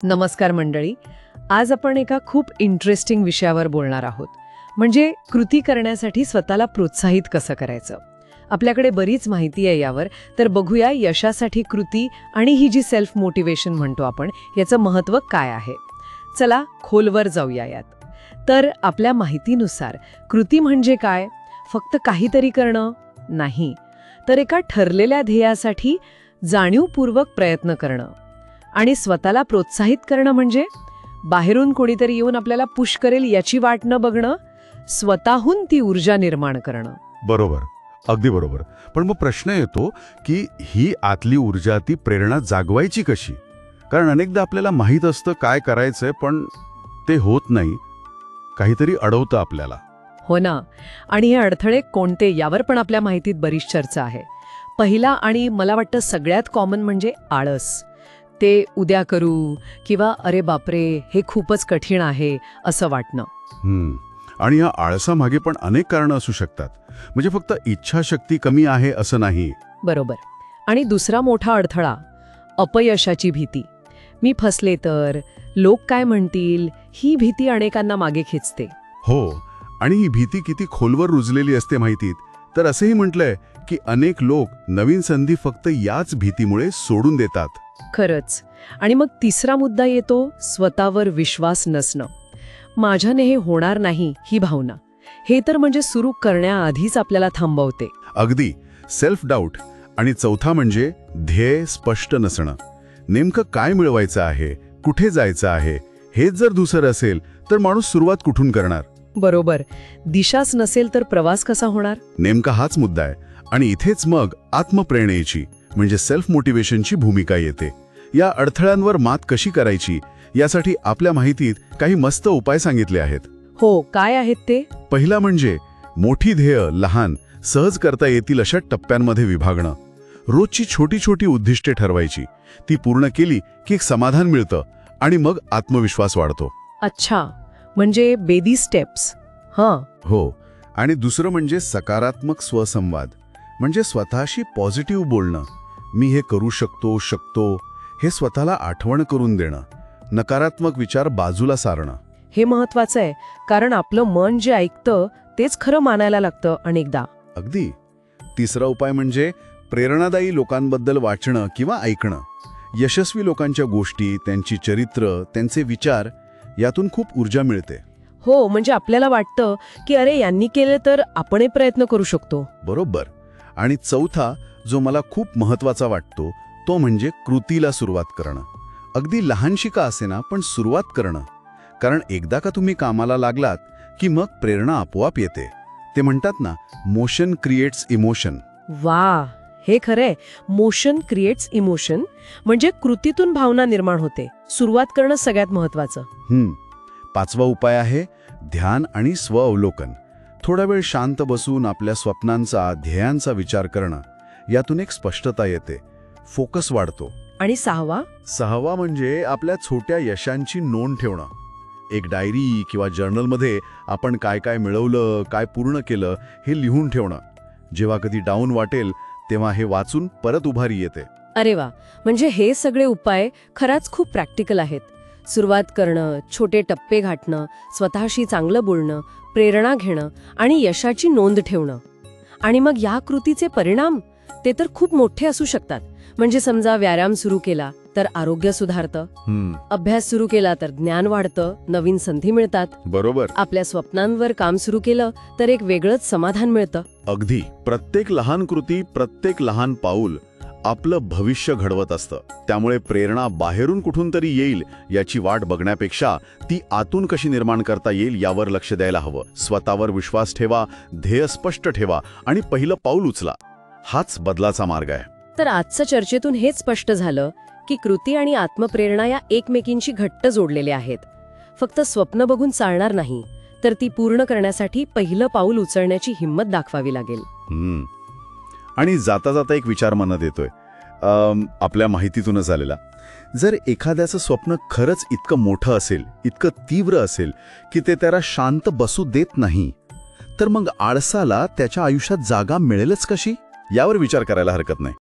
नमस्कार मंडळी. आज आपण एका खूप इंटरेस्टिंग विषयावर बोलणार आहोत, म्हणजे कृती करण्यासाठी स्वतःला प्रोत्साहित कसं करायचं. आपल्याकडे बरीच माहिती आहे यावर, तर बघूया यशासाठी कृती आणि ही जी सेल्फ मोटिवेशन म्हणतो आपण, याचं महत्त्व काय आहे. चला खोलवर जाऊया यात. तर आपल्या माहितीनुसार कृती म्हणजे काय? फक्त काहीतरी करणं नाही, तर एका ठरलेल्या ध्येयासाठी जाणीवपूर्वक प्रयत्न करणं. आणि स्वतःला प्रोत्साहित करणं म्हणजे बाहेरून कोणीतरी येऊन आपल्याला पुश करेल याची वाट न बघणं, स्वतःहून ती ऊर्जा निर्माण करणं. बरोबर, अगदी बरोबर. पण मग प्रश्न येतो की ही आतली ऊर्जा, ती प्रेरणा जागवायची कशी? कारण अनेकदा आपल्याला माहीत असतं काय करायचंय, पण ते होत नाही, काहीतरी अडवतं आपल्याला. हो ना. आणि हे अडथळे कोणते यावर पण आपल्या माहितीत बरीच चर्चा आहे. पहिला आणि मला वाटतं सगळ्यात कॉमन म्हणजे आळस. ते उद्या करू किंवा अरे बापरे हे खूपच कठीण आहे असं वाटणं. आणि या आळसामागे पण अनेक कारणं असू शकतात. म्हणजे फक्त इच्छाशक्ती कमी आहे असं नाही. बरोबर. आणि दुसरा मोठा अडथळा अपयशाची भीती. मी फसले तर, लोक काय म्हणतील, ही भीती अनेकांना मागे खेचते. हो, आणि ही भीती किती खोलवर रुजलेली असते माहितीत. तर असंही म्हटलंय की अनेक लोक नवीन संधी फक्त याच भीतीमुळे सोडून देतात. खरंच. आणि मग तिसरा मुद्दा येतो स्वतःवर विश्वास नसणं. माझ्याने हे होणार नाही ही भावना. हे तर म्हणजे सुरू करण्याआधीच आपल्याला थांबवते. अगदी, सेल्फ डाऊट. आणि चौथा म्हणजे ध्येय स्पष्ट नसणं. नेमकं काय मिळवायचं आहे, कुठे जायचं आहे, हेच जर धूसर असेल तर माणूस सुरुवात कुठून करणार? बरोबर. दिशाच नसेल तर प्रवास कसा होणार? नेमका हाच मुद्दा आहे. आणि इथेच मग आत्मप्रेरणेची म्हणजे सेल्फ मोटिवेशनची भूमिका येते. या अडथळ्यांवर मात कशी करायची यासाठी आपल्या माहितीत काही मस्त उपाय सांगितले आहेत. हो, काय आहेत ते? पहिला म्हणजे मोठी ध्येय लहान, सहज करता येतील अशा टप्प्यांमध्ये विभागणं. रोजची छोटी छोटी उद्दिष्टे ठरवायची. ती पूर्ण केली की एक समाधान मिळतं आणि मग आत्मविश्वास वाढतो. अच्छा, म्हणजे बेबी स्टेप्स. हां. हो. आणि दुसरं म्हणजे सकारात्मक स्वसंवाद. म्हणजे स्वतःशी पॉझिटिव्ह बोलणं. मी हे करू शकतो हे स्वतःला आठवण करून देणं. नकारात्मक विचार बाजूला सारणं. हे महत्वाचं आहे, कारण आपलं मन जे ऐकतं तेच खरं मानायला लागतं अनेकदा. अगदी. तिसरा उपाय म्हणजे प्रेरणादायी लोकांबद्दल वाचणं किंवा ऐकणं. यशस्वी लोकांच्या गोष्टी, त्यांची चरित्र, त्यांचे विचार, यातून खूप ऊर्जा मिळते. हो, म्हणजे आपल्याला वाटतं की अरे यांनी केले तर आपणही प्रयत्न करू शकतो. बरोबर. आणि चौथा जो मला खूप महत्वाचा वाटतो तो म्हणजे कृतीला सुरुवात करणं. अगदी लहानशी का असेना, पण सुरुवात करणं. कारण एकदा का तुम्ही कामाला लागलात की मग प्रेरणा आपोआप येते. ते म्हणतात ना, मोशन क्रिएट्स इमोशन. वा, हे खरंय. Motion creates emotion. म्हणजे कृतीतून भावना निर्माण होते. सुरुवात करणं सगळ्यात महत्वाचं. पाचवा उपाय आहे ध्यान आणि स्वअवलोकन. थोडा वेळ शांत बसून आपल्या स्वप्नांचा, ध्येयांचा विचार करणं. यातून एक स्पष्टता येते, फोकस वाढतो. आणि सहावा म्हणजे आपल्या छोट्या यशांची नोंद ठेवणं. एक डायरी किंवा जर्नलमध्ये आपण काय काय मिळवलं, काय पूर्ण केलं हे लिहून ठेवणं. जेव्हा कधी डाऊन वाटेल तेव्हा हे वाचून परत उभारी येते. अरे वा, म्हणजे हे सगळे उपाय खरंच खूप प्रॅक्टिकल आहेत. सुरुवात करणं, छोटे टप्पे गाठणं, स्वतःशी चांगलं बोलणं, प्रेरणा घेणं आणि यशाची नोंद ठेवणं. आणि मग या कृतीचे परिणाम ते तर खूप मोठे असू शकतात. म्हणजे समजा व्यायाम सुरू केला तर आरोग्य सुधारतं, अभ्यास सुरू केला तर ज्ञान वाढतं, नवीन संधी मिळतात. बरोबर. आपल्या स्वप्नांवर काम सुरू केलं तर एक वेगळंच समाधान मिळतं. अगदी. प्रत्येक लहान कृती, प्रत्येक लहान पाऊल आपलं भविष्य घडवत असतं. त्यामुळे प्रेरणा बाहेरून कुठून तरी येईल याची वाट बघण्यापेक्षा ती आतून कशी निर्माण करता येईल यावर लक्ष द्यायला हवं. स्वतःवर विश्वास ठेवा, ध्येय स्पष्ट ठेवा आणि पहिलं पाऊल उचला. हाच बदलाचा मार्ग आहे. तर आजच्या चर्चेतून हेच स्पष्ट झालं की कृती आणि आत्मप्रेरणा या एकमेकींशी घट्ट जोडलेल्या आहेत. फक्त स्वप्न बघून चालणार नाही, तर ती पूर्ण करण्यासाठी पहिलं पाऊल उचलण्याची हिंमत दाखवावी लागेल. आणि जाता जाता एक विचार मनात येतोय, आपल्या माहितीतूनच आलेला. जर एखाद्याचं स्वप्न खरंच इतकं मोठं असेल, इतकं तीव्र असेल की ते त्याला शांत बसू देत नाही, तर मग आळसाला त्याच्या आयुष्यात जागा मिळेलच कशी? यावर विचार करायला हरकत नाही.